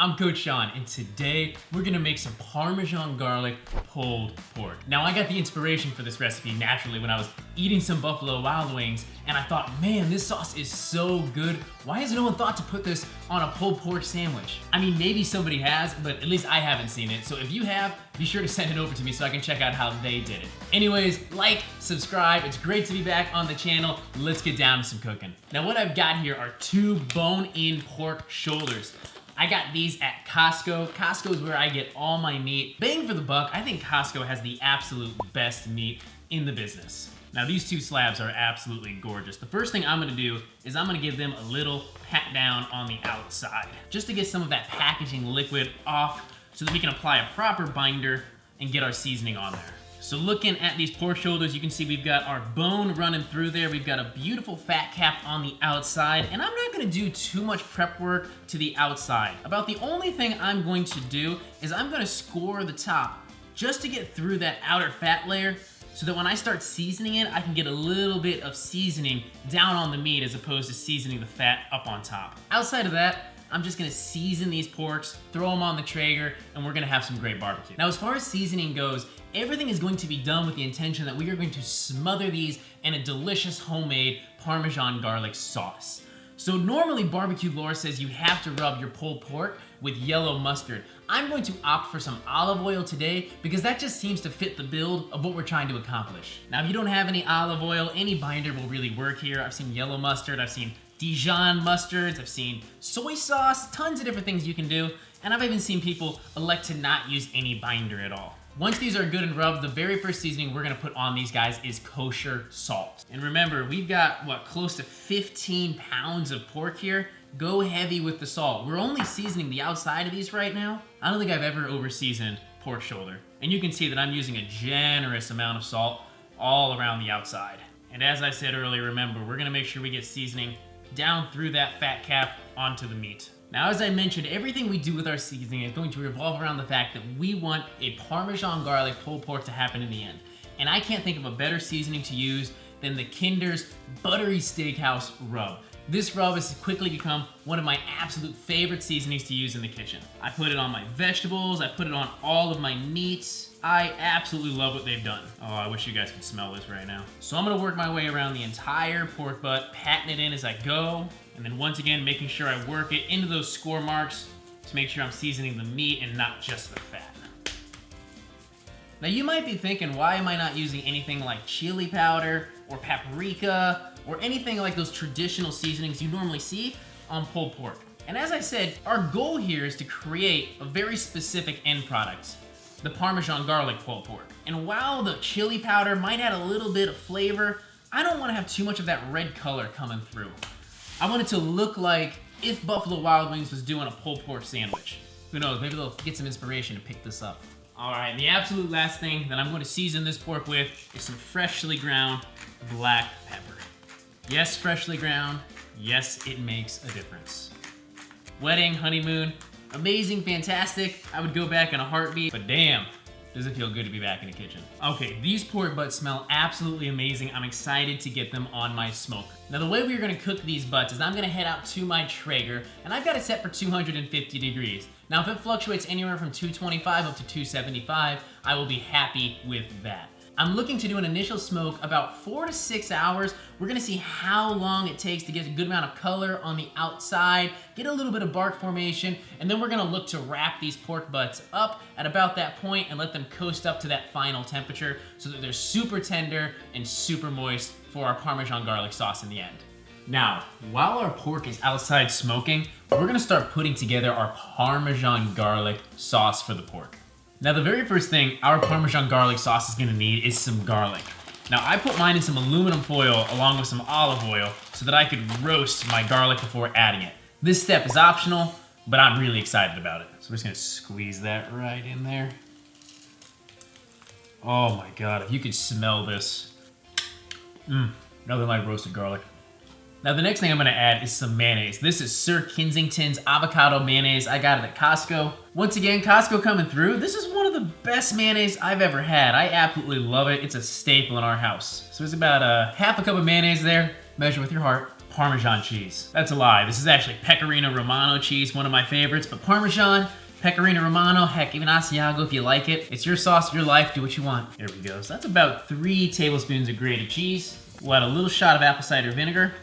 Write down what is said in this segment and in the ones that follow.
I'm Coach Sean, and today we're gonna make some Parmesan garlic pulled pork. Now, I got the inspiration for this recipe naturally when I was eating some Buffalo Wild Wings, and I thought, man, this sauce is so good. Why has no one thought to put this on a pulled pork sandwich? I mean, maybe somebody has, but at least I haven't seen it. So if you have, be sure to send it over to me so I can check out how they did it. Anyways, like, subscribe. It's great to be back on the channel. Let's get down to some cooking. Now, what I've got here are 2 bone-in pork shoulders. I got these at Costco. Costco is where I get all my meat. Bang for the buck, I think Costco has the absolute best meat in the business. Now, these 2 slabs are absolutely gorgeous. The first thing I'm gonna do is I'm gonna give them a little pat down on the outside, just to get some of that packaging liquid off so that we can apply a proper binder and get our seasoning on there. So looking at these pork shoulders, you can see we've got our bone running through there. We've got a beautiful fat cap on the outside, and I'm not gonna do too much prep work to the outside. About the only thing I'm going to do is I'm gonna score the top just to get through that outer fat layer so that when I start seasoning it, I can get a little bit of seasoning down on the meat as opposed to seasoning the fat up on top. Outside of that, I'm just gonna season these porks, throw them on the Traeger, and we're gonna have some great barbecue. Now, as far as seasoning goes, everything is going to be done with the intention that we are going to smother these in a delicious homemade Parmesan garlic sauce. So normally barbecue lore says you have to rub your pulled pork with yellow mustard. I'm going to opt for some olive oil today because that just seems to fit the build of what we're trying to accomplish. Now, if you don't have any olive oil, any binder will really work here. I've seen yellow mustard, I've seen Dijon mustards, I've seen soy sauce, tons of different things you can do, and I've even seen people elect to not use any binder at all. Once these are good and rubbed, the very first seasoning we're gonna put on these guys is kosher salt. And remember, we've got, what, close to 15 pounds of pork here. Go heavy with the salt. We're only seasoning the outside of these right now. I don't think I've ever over-seasoned pork shoulder. And you can see that I'm using a generous amount of salt all around the outside. And as I said earlier, remember, we're gonna make sure we get seasoning down through that fat cap onto the meat. Now, as I mentioned, everything we do with our seasoning is going to revolve around the fact that we want a Parmesan garlic pulled pork to happen in the end. And I can't think of a better seasoning to use than the Kinder's Buttery Steakhouse rub. This rub has quickly become one of my absolute favorite seasonings to use in the kitchen. I put it on my vegetables, I put it on all of my meats. I absolutely love what they've done. Oh, I wish you guys could smell this right now. So I'm gonna work my way around the entire pork butt, patting it in as I go, and then once again, making sure I work it into those score marks to make sure I'm seasoning the meat and not just the fat. Now, you might be thinking, why am I not using anything like chili powder or paprika or anything like those traditional seasonings you normally see on pulled pork? And as I said, our goal here is to create a very specific end product, the Parmesan garlic pulled pork. And while the chili powder might add a little bit of flavor, I don't want to have too much of that red color coming through. I want it to look like if Buffalo Wild Wings was doing a pulled pork sandwich. Who knows, maybe they'll get some inspiration to pick this up. All right, and the absolute last thing that I'm going to season this pork with is some freshly ground black pepper. Yes, freshly ground. Yes, it makes a difference. Wedding, honeymoon, amazing, fantastic. I would go back in a heartbeat, but damn, does it feel good to be back in the kitchen. Okay, these pork butts smell absolutely amazing. I'm excited to get them on my smoke. Now, the way we're gonna cook these butts is I'm gonna head out to my Traeger, and I've got it set for 250 degrees. Now, if it fluctuates anywhere from 225 up to 275, I will be happy with that. I'm looking to do an initial smoke about 4 to 6 hours. We're gonna see how long it takes to get a good amount of color on the outside, get a little bit of bark formation, and then we're gonna look to wrap these pork butts up at about that point and let them coast up to that final temperature so that they're super tender and super moist for our Parmesan garlic sauce in the end. Now, while our pork is outside smoking, we're gonna start putting together our Parmesan garlic sauce for the pork. Now, the very first thing our Parmesan garlic sauce is gonna need is some garlic. Now, I put mine in some aluminum foil along with some olive oil so that I could roast my garlic before adding it. This step is optional, but I'm really excited about it. So we're just gonna squeeze that right in there. Oh my God, if you could smell this. Nothing like roasted garlic. Now, the next thing I'm gonna add is some mayonnaise. This is Sir Kensington's avocado mayonnaise. I got it at Costco. Once again, Costco coming through. This is one of the best mayonnaise I've ever had. I absolutely love it. It's a staple in our house. So there's about half a cup of mayonnaise there. Measure with your heart. Parmesan cheese. That's a lie. This is actually Pecorino Romano cheese, one of my favorites, but Parmesan, Pecorino Romano, heck, even Asiago if you like it. It's your sauce, your life, do what you want. There we go. So that's about 3 tablespoons of grated cheese. We'll add a little shot of apple cider vinegar,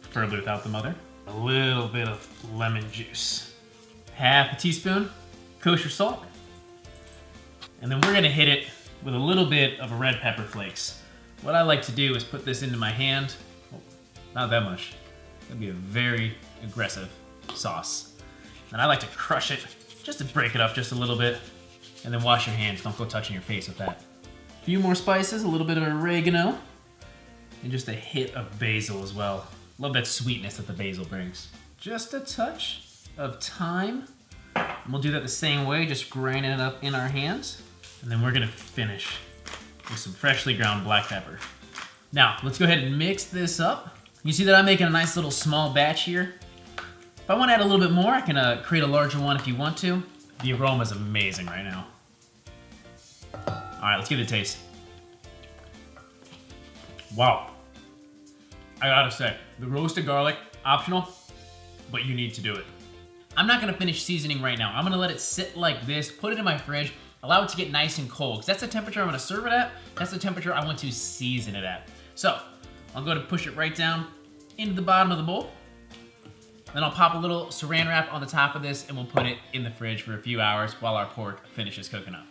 preferably without the mother. A little bit of lemon juice. Half a teaspoon kosher salt. And then we're gonna hit it with a little bit of red pepper flakes. What I like to do is put this into my hand. Oh, not that much. That'd be a very aggressive sauce. And I like to crush it just to break it up just a little bit. And then wash your hands, don't go touching your face with that. A few more spices, a little bit of oregano, and just a hit of basil as well. Love that sweetness that the basil brings. Just a touch of thyme. And we'll do that the same way, just grinding it up in our hands. And then we're gonna finish with some freshly ground black pepper. Now, let's go ahead and mix this up. You see that I'm making a nice little small batch here. If I wanna add a little bit more, I can create a larger one if you want to. The aroma is amazing right now. All right, let's give it a taste. Wow. I gotta say, the roasted garlic, optional, but you need to do it. I'm not gonna finish seasoning right now. I'm gonna let it sit like this, put it in my fridge, allow it to get nice and cold, because that's the temperature I'm gonna serve it at. That's the temperature I want to season it at. So, I'm gonna push it right down into the bottom of the bowl. Then I'll pop a little saran wrap on the top of this and we'll put it in the fridge for a few hours while our pork finishes cooking up.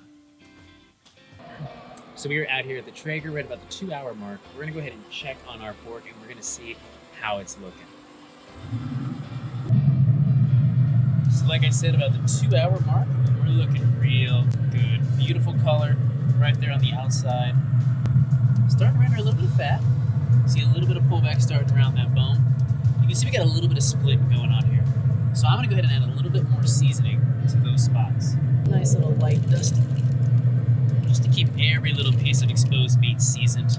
So we are out here at the Traeger, right about the 2-hour mark. We're gonna go ahead and check on our pork and we're gonna see how it's looking. So like I said, about the 2-hour mark, we're looking real good. Beautiful color right there on the outside. Starting to render a little bit of fat. See a little bit of pullback starting around that bone. You can see we got a little bit of split going on here. So I'm gonna go ahead and add a little bit more seasoning to those spots. Nice little light dusting. Just to keep every little piece of exposed meat seasoned.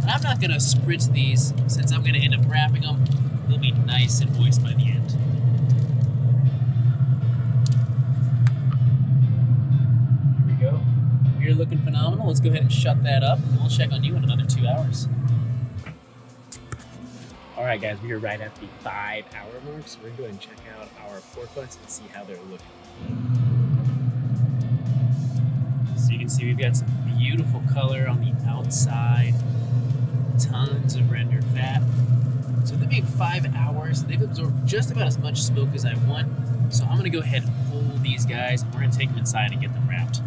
And I'm not gonna spritz these since I'm gonna end up wrapping them. They'll be nice and moist by the end. Here we go. You're looking phenomenal. Let's go ahead and shut that up and we'll check on you in another 2 hours. All right, guys, we are right at the 5-hour mark, so we're going to go ahead and check out our pork butts and see how they're looking. So you can see we've got some beautiful color on the outside, tons of rendered fat. So with it being 5 hours, they've absorbed just about as much smoke as I want. So I'm gonna go ahead and pull these guys and we're gonna take them inside and get them wrapped.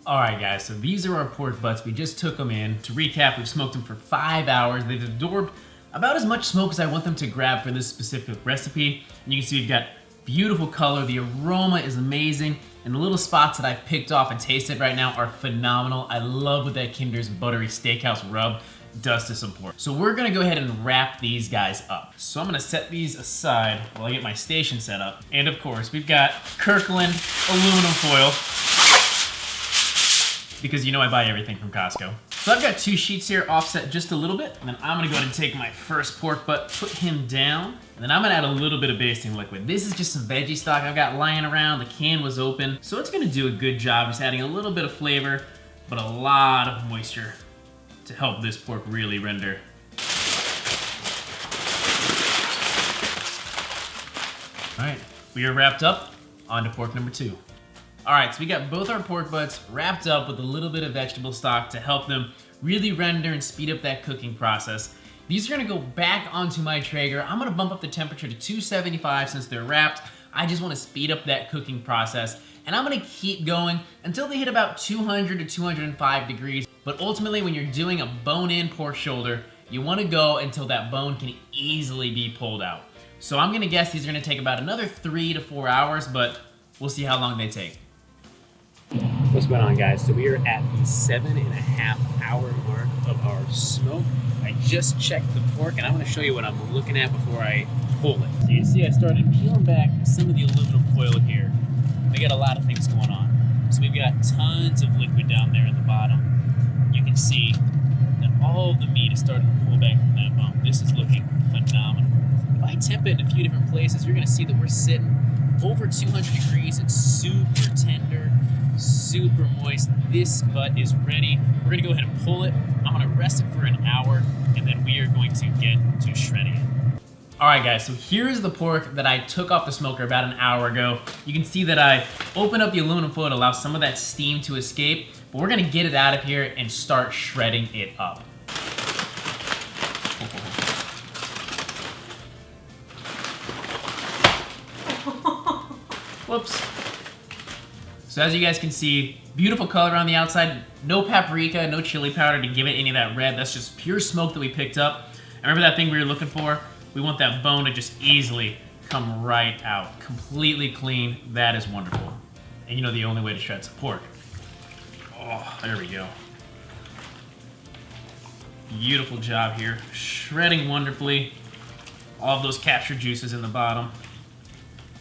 All right, guys, so these are our pork butts. We just took them in. To recap, we've smoked them for 5 hours. They've absorbed about as much smoke as I want them to grab for this specific recipe. And you can see we've got beautiful color. The aroma is amazing. And the little spots that I've picked off and tasted right now are phenomenal. I love what that Kinder's Buttery Steakhouse rub does to some pork. So we're gonna go ahead and wrap these guys up. So I'm gonna set these aside while I get my station set up. And of course, we've got Kirkland aluminum foil, because you know I buy everything from Costco. So I've got 2 sheets here offset just a little bit, and then I'm gonna go ahead and take my first pork butt, put him down, and then I'm gonna add a little bit of basting liquid. This is just some veggie stock I've got lying around. The can was open, so it's gonna do a good job just adding a little bit of flavor, but a lot of moisture to help this pork really render. All right, we are wrapped up. On to pork number 2. All right, so we got both our pork butts wrapped up with a little bit of vegetable stock to help them really render and speed up that cooking process. These are gonna go back onto my Traeger. I'm gonna bump up the temperature to 275 since they're wrapped. I just wanna speed up that cooking process. And I'm gonna keep going until they hit about 200 to 205 degrees. But ultimately, when you're doing a bone-in pork shoulder, you wanna go until that bone can easily be pulled out. So I'm gonna guess these are gonna take about another 3 to 4 hours, but we'll see how long they take. What's going on, guys? So we are at the 7.5-hour mark of our smoke. I just checked the pork and I'm gonna show you what I'm looking at before I pull it. So you see I started peeling back some of the aluminum foil here. We got a lot of things going on. So we've got tons of liquid down there at the bottom. You can see that all of the meat is starting to pull back from that bone. This is looking phenomenal. If I temp it in a few different places, you're gonna see that we're sitting over 200 degrees. It's super tender, super moist. This butt is ready. We're gonna go ahead and pull it. I'm gonna rest it for an hour, and then we are going to get to shredding it. All right, guys, so here's the pork that I took off the smoker about an hour ago. You can see that I opened up the aluminum foil to allow some of that steam to escape, but we're gonna get it out of here and start shredding it up. Whoops. So as you guys can see, beautiful color on the outside, no paprika, no chili powder to give it any of that red. That's just pure smoke that we picked up. And remember that thing we were looking for? We want that bone to just easily come right out. Completely clean. That is wonderful. And you know the only way to shred some pork. Oh, there we go. Beautiful job here. Shredding wonderfully. All of those captured juices in the bottom.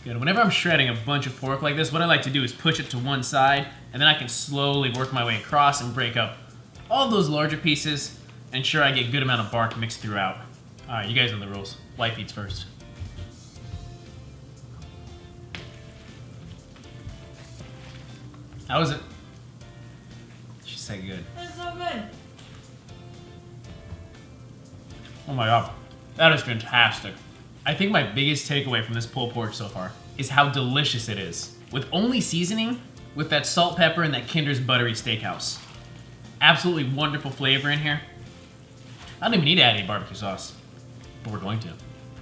Good. Whenever I'm shredding a bunch of pork like this, what I like to do is push it to one side, and then I can slowly work my way across and break up all of those larger pieces, and ensure I get a good amount of bark mixed throughout. All right, you guys know the rules. Wife eats first. How was it? She said good. That's so good. Oh my God, that is fantastic. I think my biggest takeaway from this pulled pork so far is how delicious it is. With only seasoning, with that salt, pepper, and that Kinder's Buttery Steakhouse. Absolutely wonderful flavor in here. I don't even need to add any barbecue sauce, but we're going to.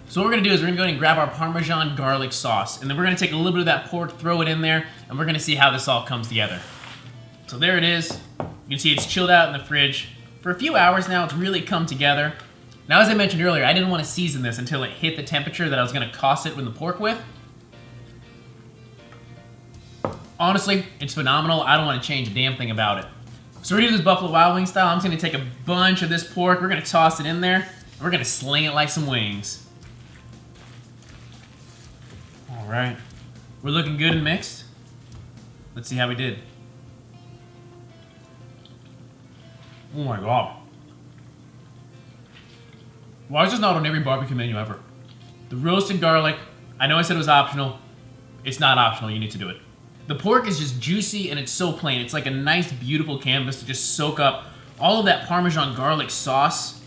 So what we're gonna do is we're gonna go ahead and grab our Parmesan garlic sauce, and then we're gonna take a little bit of that pork, throw it in there, and we're gonna see how this all comes together. So there it is. You can see it's chilled out in the fridge. For a few hours now, it's really come together. Now, as I mentioned earlier, I didn't want to season this until it hit the temperature that I was going to toss it with the pork with. Honestly, it's phenomenal. I don't want to change a damn thing about it. So we're going to do this Buffalo Wild Wing style. I'm just going to take a bunch of this pork. We're going to toss it in there, and we're going to sling it like some wings. All right. We're looking good and mixed. Let's see how we did. Oh my God. Why is this not on every barbecue menu ever? The roasted garlic, I know I said it was optional. It's not optional, you need to do it. The pork is just juicy and it's so plain. It's like a nice, beautiful canvas to just soak up all of that Parmesan garlic sauce.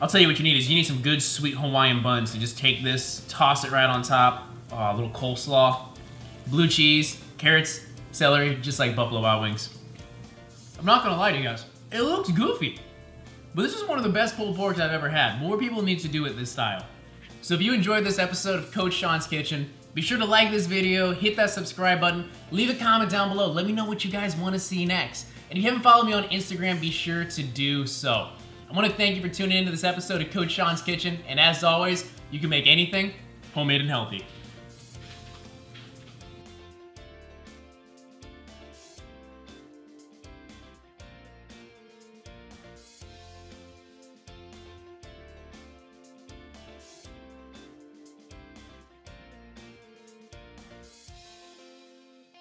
I'll tell you what you need is you need some good sweet Hawaiian buns to just take this, toss it right on top. Oh, a little coleslaw, blue cheese, carrots, celery, just like Buffalo Wild Wings. I'm not gonna lie to you guys, it looks goofy. But this is one of the best pulled porks I've ever had. More people need to do it this style. So if you enjoyed this episode of Coach Sean's Kitchen, be sure to like this video, hit that subscribe button, leave a comment down below. Let me know what you guys want to see next. And if you haven't followed me on Instagram, be sure to do so. I want to thank you for tuning into this episode of Coach Sean's Kitchen. And as always, you can make anything homemade and healthy.